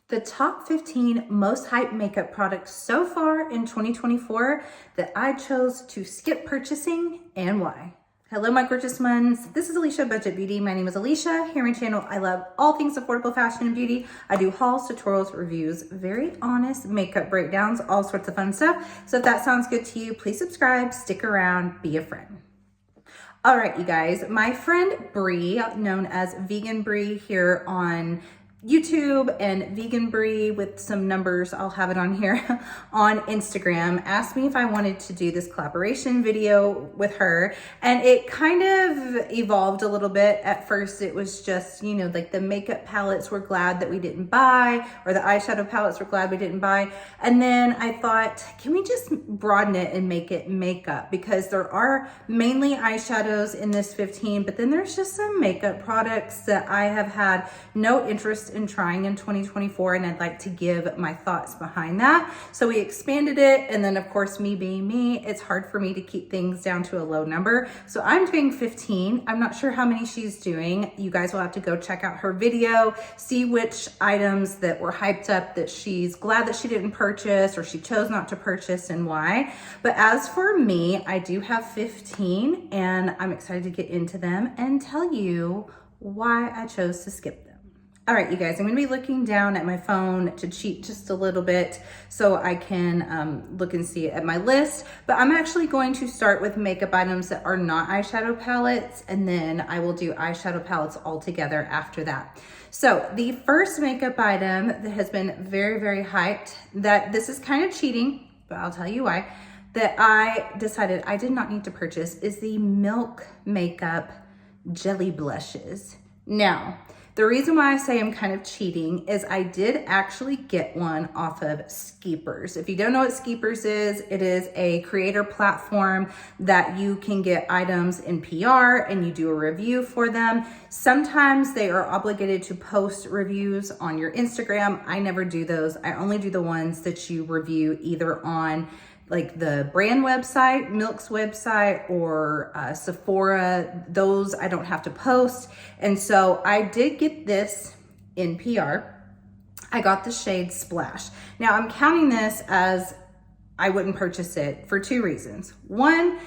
The top 15 most hyped makeup products so far in 2024 that I chose to skip purchasing and why. Hello, my gorgeous ones. This is Alicia Budget Beauty. My name is Alicia. Here on my channel, I love all things affordable fashion and beauty. I do hauls, tutorials, reviews, very honest makeup breakdowns, all sorts of fun stuff. So if that sounds good to you, please subscribe, stick around, be a friend. All right, you guys, my friend Bri, known as Vegan Bri here on YouTube, and Vegan Bri with some numbers, I'll have it on here, on Instagram, asked me if I wanted to do this collaboration video with her, and it kind of evolved a little bit. At first it was just, you know, like the makeup palettes we're glad that we didn't buy, or the eyeshadow palettes we're glad we didn't buy, and then I thought, can we just broaden it and make it makeup, because there are mainly eyeshadows in this 15, but then there's just some makeup products that I have had no interest in trying in 2024, and I'd like to give my thoughts behind that. So we expanded it, and then of course, me being me, it's hard for me to keep things down to a low number. So I'm doing 15. I'm not sure how many she's doing. You guys will have to go check out her video, see which items that were hyped up that she's glad that she didn't purchase or she chose not to purchase and why. But as for me, I do have 15, and I'm excited to get into them and tell you why I chose to skip them. All right, you guys, I'm gonna be looking down at my phone to cheat just a little bit so I can look and see at my list, but I'm actually going to start with makeup items that are not eyeshadow palettes, and then I will do eyeshadow palettes all together after that. So the first makeup item that has been very, very hyped, that this is kind of cheating, but I'll tell you why, that I decided I did not need to purchase, is the Milk Makeup Jelly Blushes. Now, the reason why I say I'm kind of cheating is I did actually get one off of Skeepers. If you don't know what Skeepers is, it is a creator platform that you can get items in PR and you do a review for them. Sometimes they are obligated to post reviews on your Instagram. I never do those. I only do the ones that you review either on like the brand website, Milk's website, or Sephora. Those I don't have to post. And so I did get this in PR. I got the shade Splash. Now I'm counting this as I wouldn't purchase it for two reasons. One,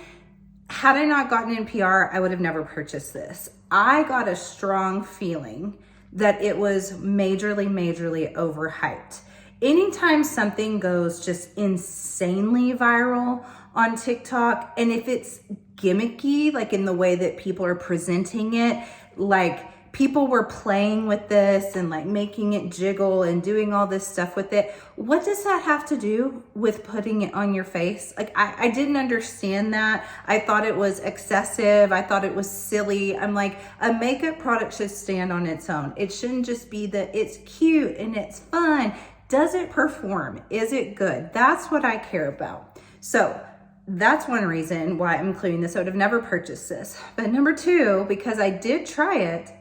had I not gotten in PR, I would have never purchased this. I got a strong feeling that it was majorly overhyped. Anytime something goes just insanely viral on TikTok, and if it's gimmicky, like in the way that people are presenting it, like people were playing with this and like making it jiggle and doing all this stuff with it, what does that have to do with putting it on your face? Like I didn't understand that. I thought it was excessive. I thought it was silly. I'm like, a makeup product should stand on its own. It shouldn't just be that it's cute and it's fun. Does it perform? Is it good? That's what I care about. So that's one reason why I'm including this. I would have never purchased this. But number two, because I did try it,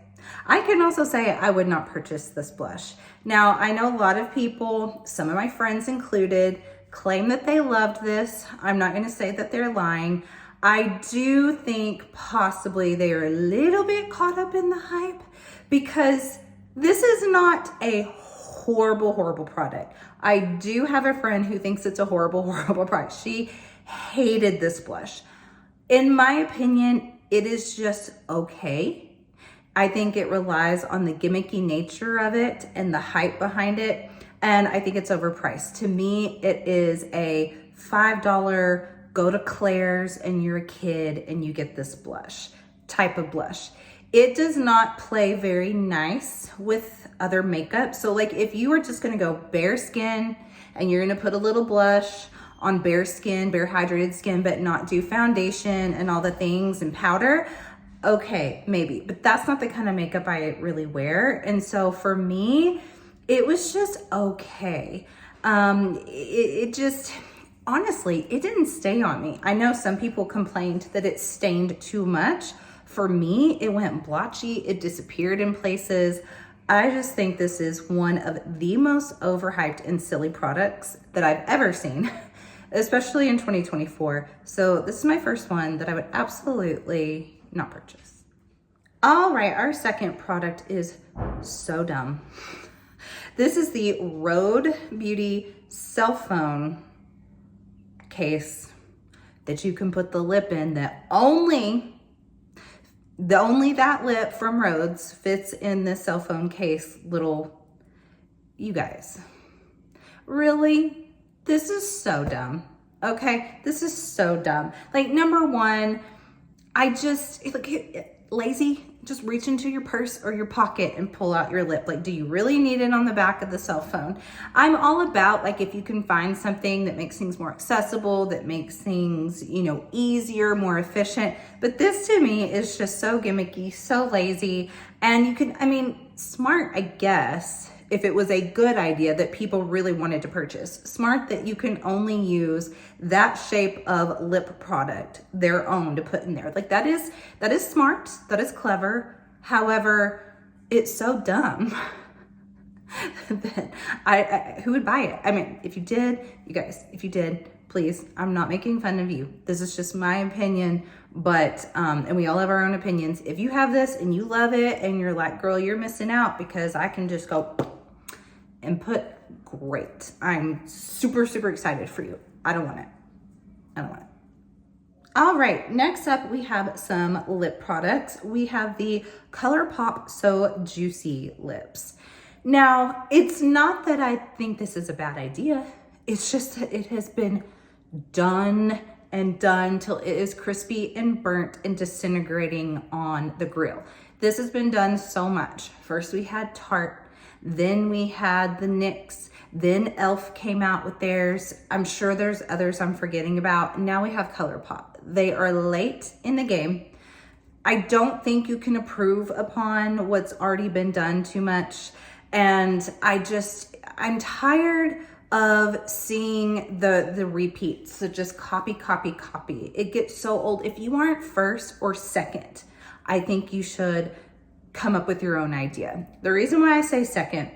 I can also say I would not purchase this blush. Now, I know a lot of people, some of my friends included, claim that they loved this. I'm not gonna say that they're lying. I do think possibly they are a little bit caught up in the hype, because this is not a horrible product. I do have a friend who thinks it's a horrible product. She hated this blush. In my opinion, it is just okay. I think it relies on the gimmicky nature of it and the hype behind it, and I think it's overpriced. To me, it is a $5 go to Claire's and you're a kid and you get this blush type of blush. It does not play very nice with other makeup. So like if you were just gonna go bare skin and you're gonna put a little blush on bare skin, bare hydrated skin, but not do foundation and all the things and powder, okay, maybe. But that's not the kind of makeup I really wear. And so for me, it was just okay. It just, honestly, it didn't stay on me. I know some people complained that it stained too much. For me, it went blotchy, it disappeared in places. I just think this is one of the most overhyped and silly products that I've ever seen, especially in 2024. So this is my first one that I would absolutely not purchase. All right, our second product is so dumb. This is the Lunar Beauty cell phone case that you can put the lip in that only that lip from Rhodes fits in this cell phone case little, you guys. Really? This is so dumb. Okay, this is so dumb. Like, number one, I just, lazy, just reach into your purse or your pocket and pull out your lip. Like, do you really need it on the back of the cell phone? I'm all about, like, if you can find something that makes things more accessible, that makes things, you know, easier, more efficient. But this to me is just so gimmicky, so lazy. And you can, I mean, smart, I guess, if it was a good idea that people really wanted to purchase. Smart that you can only use that shape of lip product, their own, to put in there. Like, that is smart, that is clever. However, it's so dumb that who would buy it? I mean, if you did, you guys, if you did, please, I'm not making fun of you. This is just my opinion, but, and we all have our own opinions. If you have this and you love it and you're like, girl, you're missing out because I can just go and put, great. I'm super, super excited for you. I don't want it. I don't want it. All right, next up we have some lip products. We have the Colourpop So Juicy Lips. Now, it's not that I think this is a bad idea. It's just that it has been done and done till it is crispy and burnt and disintegrating on the grill. This has been done so much. First we had Tarte, then we had the NYX, then e.l.f. came out with theirs. I'm sure there's others I'm forgetting about. Now we have Colourpop. They are late in the game. I don't think you can improve upon what's already been done too much. And I'm tired of seeing the repeats. So just copy, copy, copy. It gets so old. If you aren't first or second, I think you should come up with your own idea. The reason why I say second,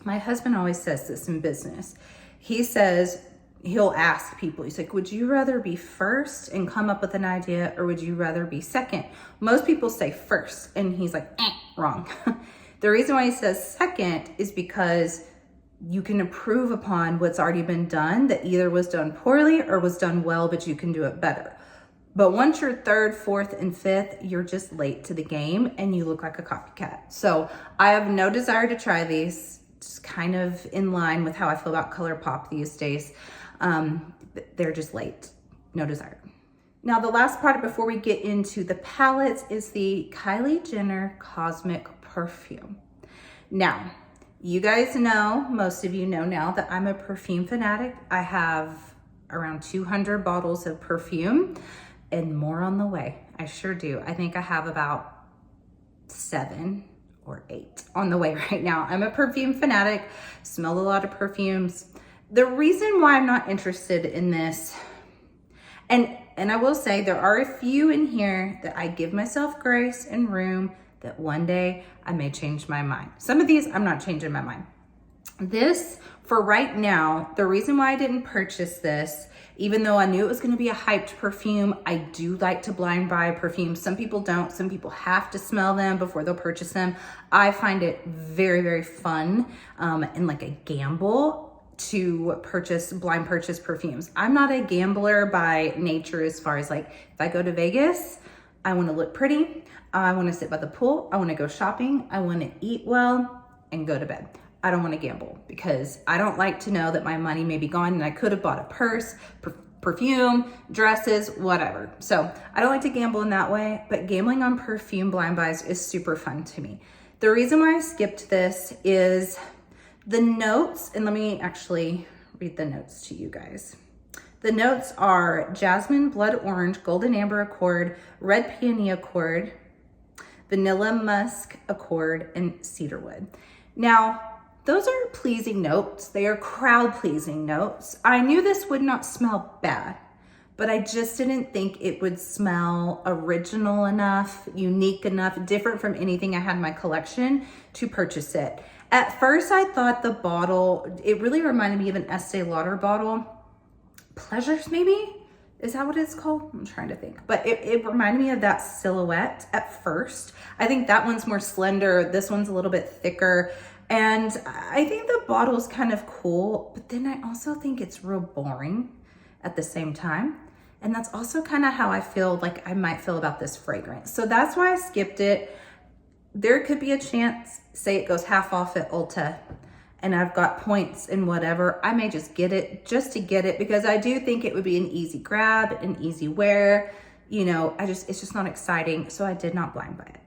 my husband always says this in business. He says, he'll ask people, he's like, would you rather be first and come up with an idea, or would you rather be second? Most people say first, and he's like, wrong. The reason why he says second is because you can improve upon what's already been done that either was done poorly or was done well, but you can do it better. But once you're third, fourth, and fifth, you're just late to the game and you look like a copycat. So I have no desire to try these. Just kind of in line with how I feel about Colourpop these days. They're just late, no desire. Now, the last product before we get into the palettes is the Kylie Jenner Cosmic Perfume. Now, you guys know, most of you know now that I'm a perfume fanatic. I have around 200 bottles of perfume and more on the way. I sure do. I think I have about 7 or 8 on the way right now. I'm a perfume fanatic, smell a lot of perfumes. The reason why I'm not interested in this, and I will say there are a few in here that I give myself grace and room that one day I may change my mind. Some of these, I'm not changing my mind. This, for right now, the reason why I didn't purchase this, even though I knew it was gonna be a hyped perfume, I do like to blind buy perfumes. Some people don't. Some people have to smell them before they'll purchase them. I find it very, very fun and like a gamble to blind purchase perfumes. I'm not a gambler by nature as far as, like, if I go to Vegas, I wanna look pretty, I wanna sit by the pool, I wanna go shopping, I wanna eat well and go to bed. I don't wanna gamble because I don't like to know that my money may be gone and I could have bought a purse, perfume, dresses, whatever. So I don't like to gamble in that way, but gambling on perfume blind buys is super fun to me. The reason why I skipped this is the notes, and let me actually read the notes to you guys. The notes are jasmine, blood orange, golden amber accord, red peony accord, vanilla musk accord, and cedarwood. Now, those are pleasing notes. They are crowd pleasing notes. I knew this would not smell bad, but I just didn't think it would smell original enough, unique enough, different from anything I had in my collection to purchase it. At first, I thought the bottle, it really reminded me of an Estee Lauder bottle. Pleasures, maybe? Is that what it's called? I'm trying to think. But it reminded me of that silhouette at first. I think that one's more slender. This one's a little bit thicker. And I think the bottle's kind of cool, but then I also think it's real boring at the same time. And that's also kind of how I feel like I might feel about this fragrance. So that's why I skipped it. There could be a chance, say it goes half off at Ulta and I've got points and whatever, I may just get it just to get it, because I do think it would be an easy grab, an easy wear. You know, it's just not exciting. So I did not blind buy it.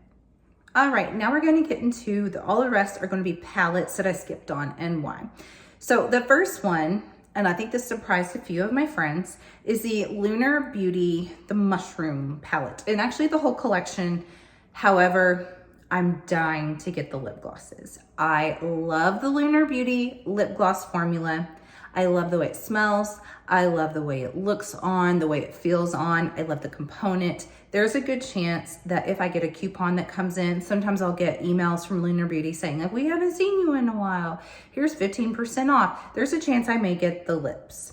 All right, now we're going to get into all the rest are going to be palettes that I skipped on and why. So the first one, and I think this surprised a few of my friends, is the Lunar Beauty, the Mushroom palette. And actually the whole collection. However, I'm dying to get the lip glosses. I love the Lunar Beauty lip gloss formula. I love the way it smells. I love the way it looks on, the way it feels on. I love the component. There's a good chance that if I get a coupon that comes in, sometimes I'll get emails from Lunar Beauty saying, like, we haven't seen you in a while. Here's 15% off. There's a chance I may get the lips.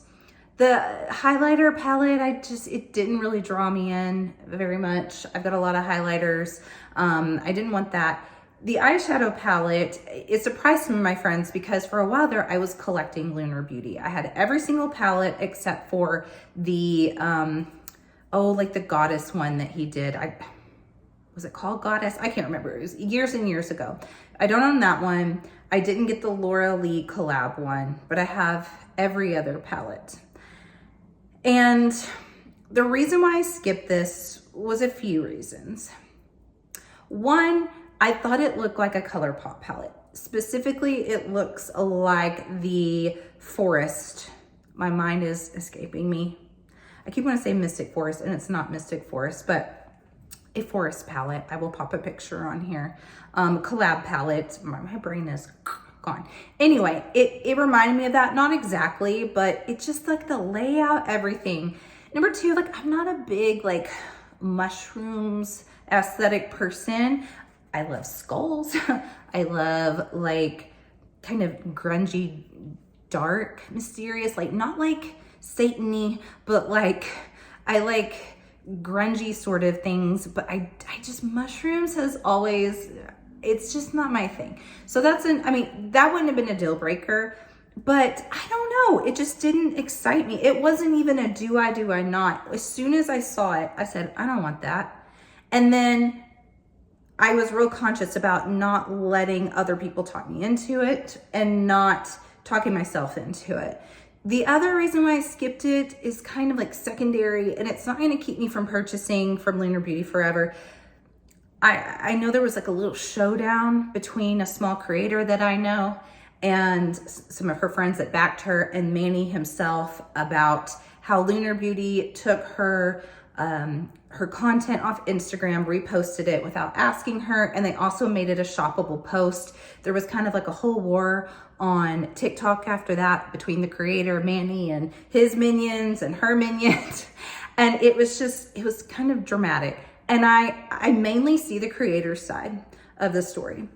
The highlighter palette, it didn't really draw me in very much. I've got a lot of highlighters. I didn't want that. The eyeshadow palette, it surprised some of my friends because for a while there, I was collecting Lunar Beauty. I had every single palette except for the, like the Goddess one that he did. Was it called Goddess? I can't remember. It was years and years ago. I don't own that one. I didn't get the Laura Lee collab one, but I have every other palette. And the reason why I skipped this was a few reasons. One, I thought it looked like a Colourpop palette. Specifically, it looks like the Forest. My mind is escaping me. I keep wanting to say Mystic Forest, and it's not Mystic Forest, but a forest palette. I will pop a picture on here. Collab palette. My brain is gone. Anyway, it reminded me of that. Not exactly, but it's just like the layout, everything. Number two, like I'm not a big like mushrooms aesthetic person. I love skulls. I love like kind of grungy, dark, mysterious, like not like Satan-y, but like I like grungy sort of things. But I just, mushrooms has always, it's just not my thing. So that wouldn't have been a deal breaker, but I don't know. It just didn't excite me. It wasn't even a do I not. As soon as I saw it, I said, I don't want that. And then I was real conscious about not letting other people talk me into it and not talking myself into it. The other reason why I skipped it is kind of like secondary, and it's not going to keep me from purchasing from Lunar Beauty forever. I know there was like a little showdown between a small creator that I know and some of her friends that backed her and Manny himself about how Lunar Beauty took her content off Instagram, reposted it without asking her, and they also made it a shoppable post. There was kind of like a whole war on TikTok after that between the creator Manny and his minions and her minions. And it was kind of dramatic. And I mainly see the creator's side of the story.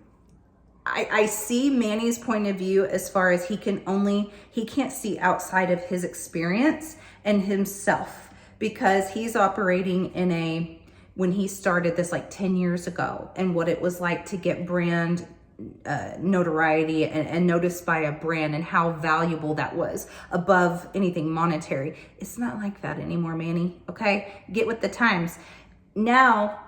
I see Manny's point of view as far as he can't see outside of his experience and himself, because he's operating when he started this like 10 years ago and what it was like to get brand notoriety and noticed by a brand and how valuable that was above anything monetary. It's not like that anymore, Manny, okay? Get with the times. Now,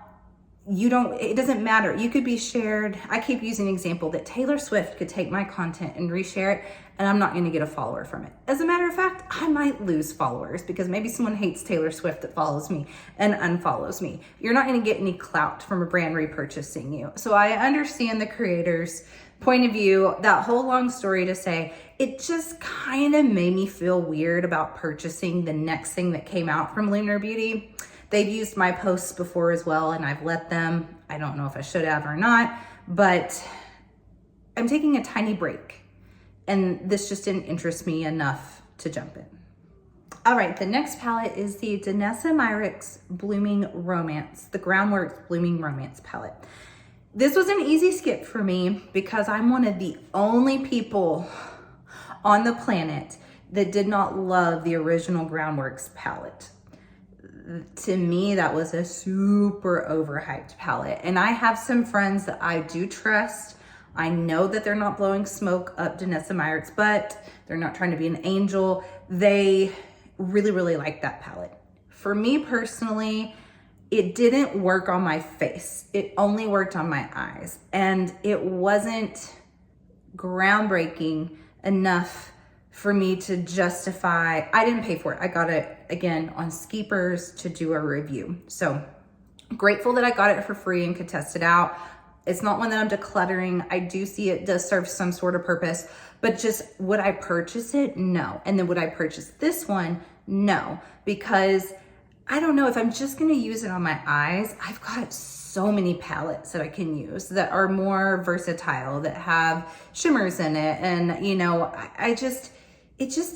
it doesn't matter. You could be shared. I keep using an example that Taylor Swift could take my content and reshare it, and I'm not going to get a follower from it. As a matter of fact, I might lose followers because maybe someone hates Taylor Swift that follows me and unfollows me. You're not going to get any clout from a brand repurchasing you. So I understand the creator's point of view. That whole long story to say, it just kind of made me feel weird about purchasing the next thing that came out from Lunar Beauty. They've used my posts before as well, and I've let them. I don't know if I should have or not, but I'm taking a tiny break, and this just didn't interest me enough to jump in. All right, the next palette is the Danessa Myrix Blooming Romance, the Groundworks Blooming Romance palette. This was an easy skip for me because I'm one of the only people on the planet that did not love the original Groundworks palette. To me, that was a super overhyped palette. And I have some friends that I do trust I know that they're not blowing smoke up Danessa Myrix's butt. They're not trying to be an angel. They really, really like that palette. For me personally, it didn't work on my face. It only worked on my eyes. And it wasn't groundbreaking enough for me to justify. I didn't pay for it. I got it, again, on Skeepers to do a review. So grateful that I got it for free and could test it out. It's not one that I'm decluttering. I do see it does serve some sort of purpose, but just would I purchase it? No. And then would I purchase this one? No, because I don't know if I'm just gonna use it on my eyes. I've got so many palettes that I can use that are more versatile, that have shimmers in it. And you know, it just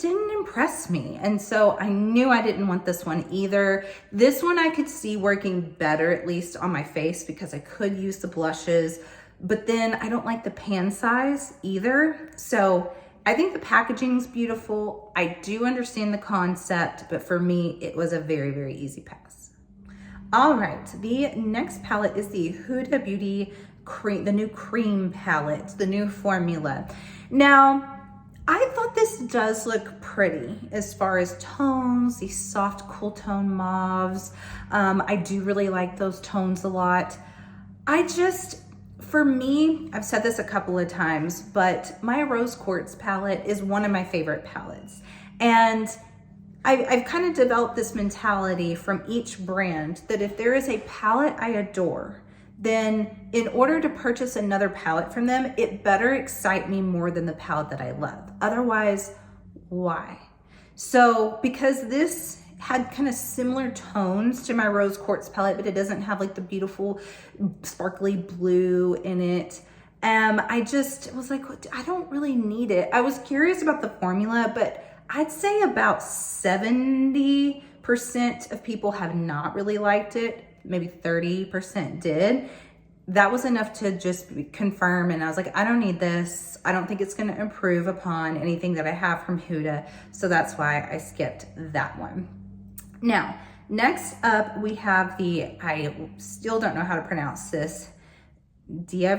didn't impress me. And so I knew I didn't want this one either. This one I could see working better, at least on my face, because I could use the blushes, but then I don't like the pan size either. So I think the packaging's beautiful. I do understand the concept, but for me, it was a very, very easy pass. All right, the next palette is the Huda Beauty cream, the new cream palette, the new formula. Now, I thought this does look pretty as far as tones, these soft, cool tone mauves. I do really like those tones a lot. For me, I've said this a couple of times, but my Rose Quartz palette is one of my favorite palettes. And I've kind of developed this mentality from each brand that if there is a palette I adore, then in order to purchase another palette from them, it better excite me more than the palette that I love. Otherwise, why? So because this had kind of similar tones to my Rose Quartz palette, but it doesn't have like the beautiful sparkly blue in it. I just was like, I don't really need it. I was curious about the formula, but I'd say about 70% of people have not really liked it. Maybe 30% did. That was enough to just confirm. And I was like, I don't need this. I don't think it's going to improve upon anything that I have from Huda. So that's why I skipped that one. Now, next up we have I still don't know how to pronounce this, Dey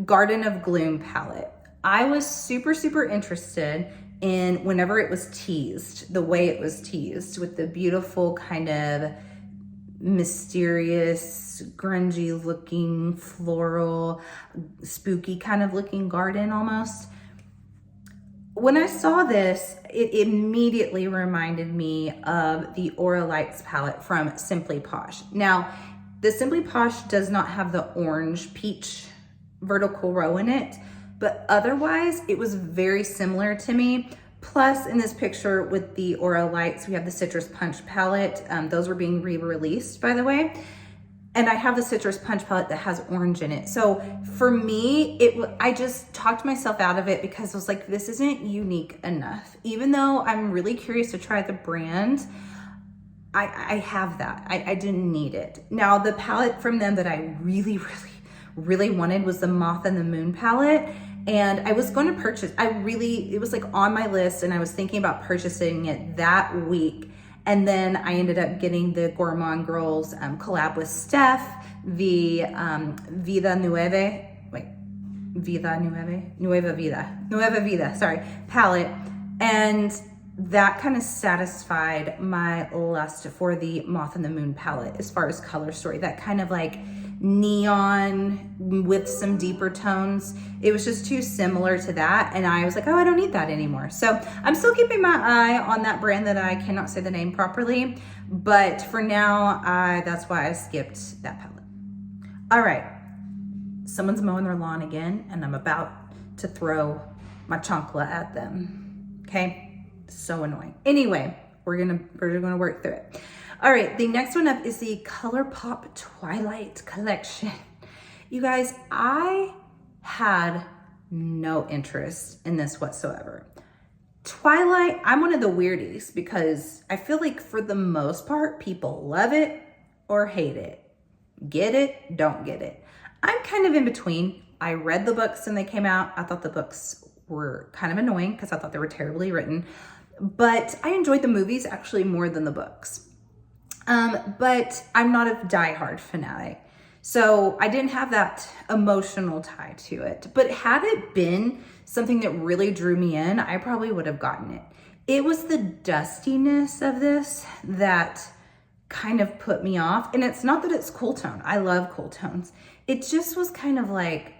Garden of Gloom palette. I was super, super interested in whenever it was teased, the way it was teased with the beautiful kind of mysterious, grungy looking, floral, spooky kind of looking garden almost. When I saw this, it immediately reminded me of the Aura Lights palette from Simply Posh. Now, the Simply Posh does not have the orange peach vertical row in it, but otherwise it was very similar to me. Plus in this picture with the Aura Lights, we have the Citrus Punch palette. Those were being re-released, by the way. And I have the Citrus Punch palette that has orange in it. So for me, I just talked myself out of it because I was like, this isn't unique enough. Even though I'm really curious to try the brand, I have that. I didn't need it. Now, the palette from them that I really, really, really wanted was the Moth and the Moon palette. And I was going to purchase, it was like on my list and I was thinking about purchasing it that week. And then I ended up getting the Gourmand Girls collab with Steph, the Nueva Vida, sorry, palette. And that kind of satisfied my lust for the Moth and the Moon palette as far as color story, that kind of like neon with some deeper tones. It was just too similar to that. And I was like, oh, I don't need that anymore. So I'm still keeping my eye on that brand that I cannot say the name properly. But for now, that's why I skipped that palette. All right, someone's mowing their lawn again and I'm about to throw my chancla at them. Okay, so annoying. Anyway, we're gonna work through it. All right, the next one up is the Colourpop Twilight collection. You guys, I had no interest in this whatsoever. Twilight, I'm one of the weirdies because I feel like for the most part, people love it or hate it. Get it, don't get it. I'm kind of in between. I read the books when they came out. I thought the books were kind of annoying because I thought they were terribly written, but I enjoyed the movies actually more than the books. But I'm not a diehard fanatic. So I didn't have that emotional tie to it. But had it been something that really drew me in, I probably would have gotten it. It was the dustiness of this that kind of put me off. And it's not that it's cool tone. I love cool tones. It just was kind of like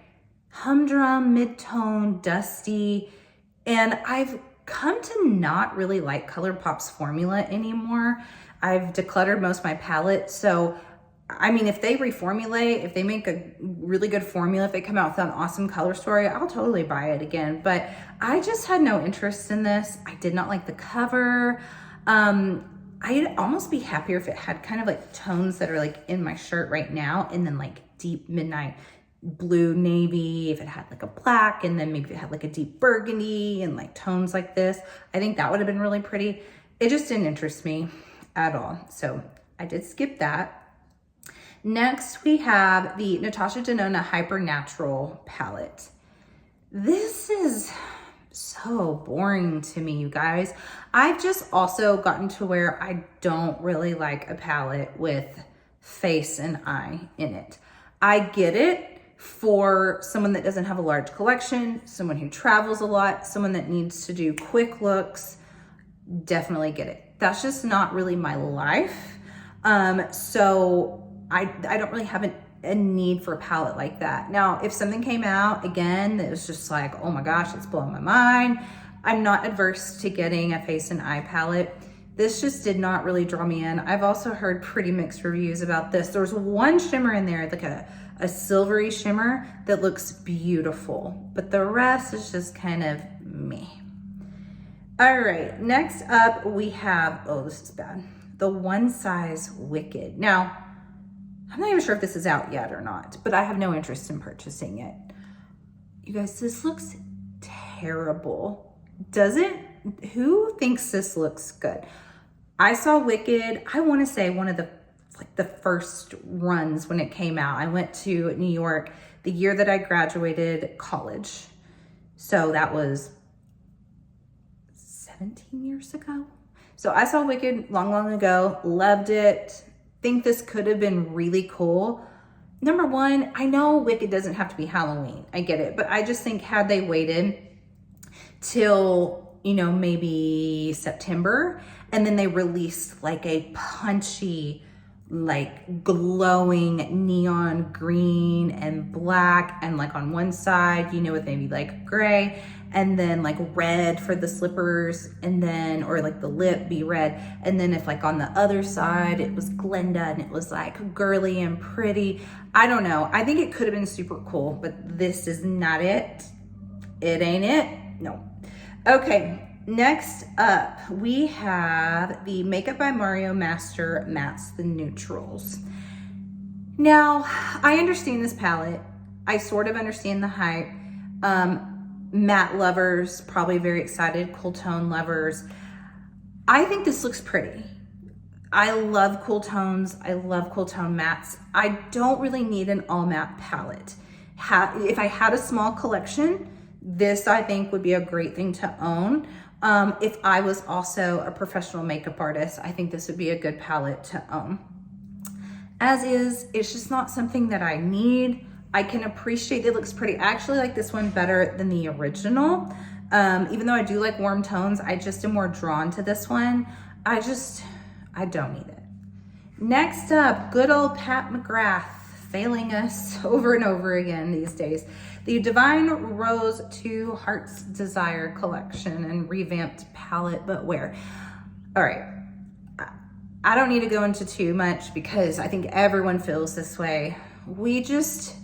humdrum, mid-tone, dusty. And I've come to not really like Colourpop's formula anymore. I've decluttered most of my palette. So, I mean, if they reformulate, if they make a really good formula, if they come out with an awesome color story, I'll totally buy it again. But I just had no interest in this. I did not like the cover. I'd almost be happier if it had kind of like tones that are like in my shirt right now, and then like deep midnight blue, navy, if it had like a black, and then maybe if it had like a deep burgundy and like tones like this. I think that would have been really pretty. It just didn't interest me at all. So I did skip that. Next, we have the Natasha Denona Hyper Natural palette. This is so boring to me, you guys. I've just also gotten to where I don't really like a palette with face and eye in it. I get it for someone that doesn't have a large collection, someone who travels a lot, someone that needs to do quick looks, definitely get it. That's just not really my life. So I don't really have a need for a palette like that. Now, if something came out again that was just like, oh my gosh, it's blowing my mind, I'm not adverse to getting a face and eye palette. This just did not really draw me in. I've also heard pretty mixed reviews about this. There's one shimmer in there, like a silvery shimmer that looks beautiful, but the rest is just kind of meh. All right, next up we have, oh, this is bad, the Siiz Wicked. Now, I'm not even sure if this is out yet or not, but I have no interest in purchasing it. You guys, this looks terrible. Does it? Who thinks this looks good? I saw Wicked, I want to say one of the first runs when it came out. I went to New York the year that I graduated college. So that was 17 years ago. So I saw Wicked long, long ago, loved it. Think this could have been really cool. Number one, I know Wicked doesn't have to be Halloween. I get it. But I just think had they waited till, you know, maybe September, and then they released like a punchy, like glowing neon green and black, and like on one side, you know, with maybe like gray, and then like red for the slippers, and then, or like the lip be red. And then if like on the other side, it was Glenda and it was like girly and pretty. I don't know. I think it could have been super cool, but this is not it. It ain't it. No. Okay. Next up, we have the Makeup by Mario Master Mattes, the Neutrals. Now, I understand this palette. I sort of understand the hype. Matte lovers, probably very excited. Cool tone lovers. I think this looks pretty. I love cool tones. I love cool tone mattes. I don't really need an all matte palette. If I had a small collection, this I think would be a great thing to own. If I was also a professional makeup artist, I think this would be a good palette to own. As is, it's just not something that I need. I can appreciate it looks pretty. I actually like this one better than the original. Even though I do like warm tones, I just am more drawn to this one. I don't need it. Next up, good old Pat McGrath, failing us over and over again these days. The Divine Rose 2 Heart's Desire collection and revamped palette, but where? All right, I don't need to go into too much because I think everyone feels this way. We just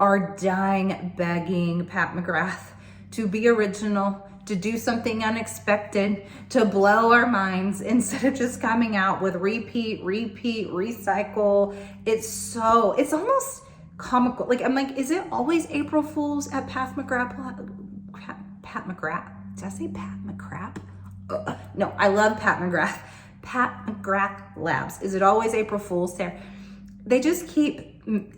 are dying, begging Pat McGrath to be original, to do something unexpected, to blow our minds instead of just coming out with repeat, recycle. It's almost comical. Like, I'm like, is it always April Fools at Pat McGrath? Pat McGrath? Did I say Pat McGrath? No, I love Pat McGrath. Pat McGrath Labs. Is it always April Fools there? They just keep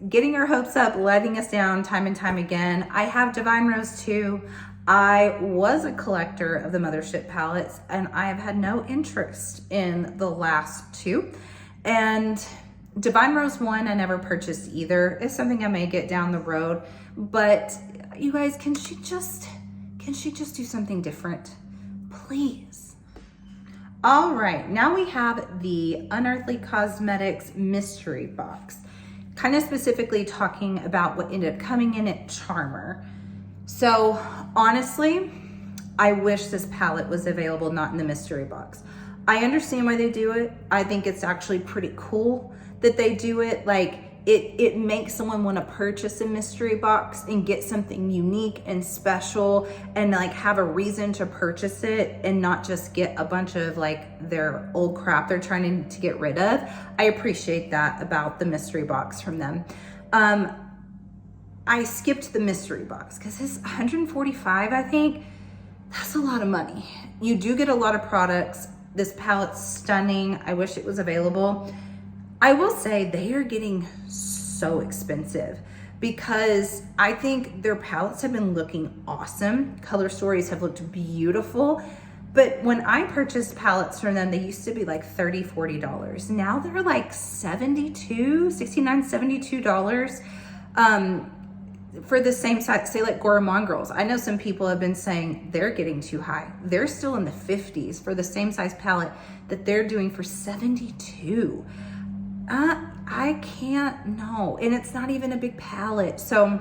getting our hopes up, letting us down time and time again. I have Divine Rose 2. I was a collector of the Mothership palettes, and I have had no interest in the last two. And Divine Rose 1, I never purchased either. It's something I may get down the road, but you guys, can she just do something different? Please. All right, now we have the Unearthly Cosmetics mystery box, kind of specifically talking about what ended up coming in at Charmer. So honestly, I wish this palette was available not in the mystery box. I understand why they do it. I think it's actually pretty cool that they do it. Like, it makes someone want to purchase a mystery box and get something unique and special and like have a reason to purchase it and not just get a bunch of like their old crap they're trying to get rid of. I appreciate that about the mystery box from them. I skipped the mystery box because it's $145, I think. That's a lot of money. You do get a lot of products. This palette's stunning. I wish it was available. I will say they are getting so expensive because I think their palettes have been looking awesome. Color stories have looked beautiful. But when I purchased palettes from them, they used to be like $30, $40. Now they're like $69, $72 for the same size, say like Gourmand Girls. I know some people have been saying they're getting too high. They're still in the 50s for the same size palette that they're doing for $72. I can't, no. And it's not even a big palette. So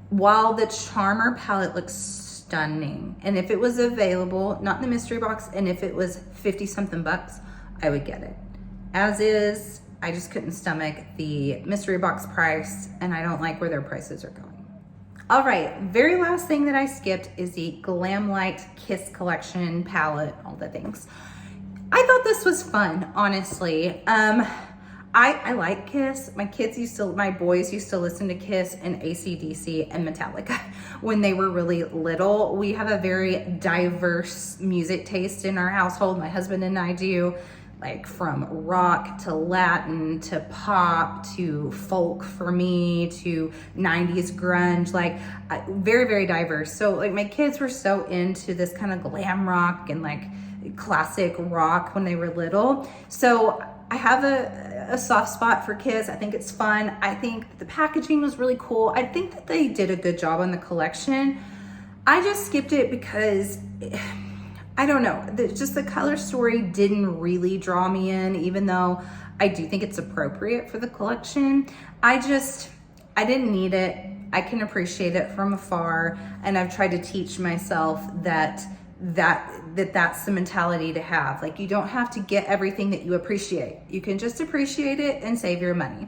while the Charmer palette looks stunning, and if it was available, not in the mystery box, and if it was 50 something bucks, I would get it. As is, I just couldn't stomach the mystery box price, and I don't like where their prices are going. All right, very last thing that I skipped is the Glam Light Kiss Collection palette, all the things. I thought this was fun, honestly. I like Kiss. My boys used to listen to Kiss and AC/DC and Metallica when they were really little. We have a very diverse music taste in our household. My husband and I do, like from rock to Latin to pop to folk for me to 90s grunge, like very, very diverse. So like my kids were so into this kind of glam rock and like classic rock when they were little. So I have a soft spot for Kiss. I think it's fun. I think the packaging was really cool. I think that they did a good job on the collection. I just skipped it because I don't know, just the color story didn't really draw me in, even though I do think it's appropriate for the collection. I didn't need it. I can appreciate it from afar, and I've tried to teach myself that's the mentality to have. Like, you don't have to get everything that you appreciate. You can just appreciate it and save your money.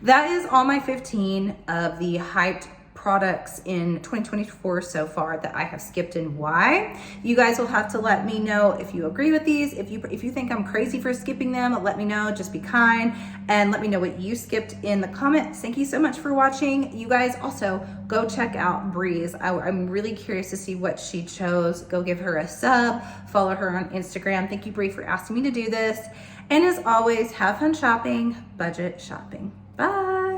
That is all my 15 of the hyped products in 2024 so far that I have skipped and why. You guys will have to let me know if you agree with these. If you think I'm crazy for skipping them, let me know. Just be kind and let me know what you skipped in the comments. Thank you so much for watching. You guys also go check out Bri's. I'm really curious to see what she chose. Go give her a sub, follow her on Instagram. Thank you, Bri, for asking me to do this. And as always, have fun shopping, budget shopping. Bye.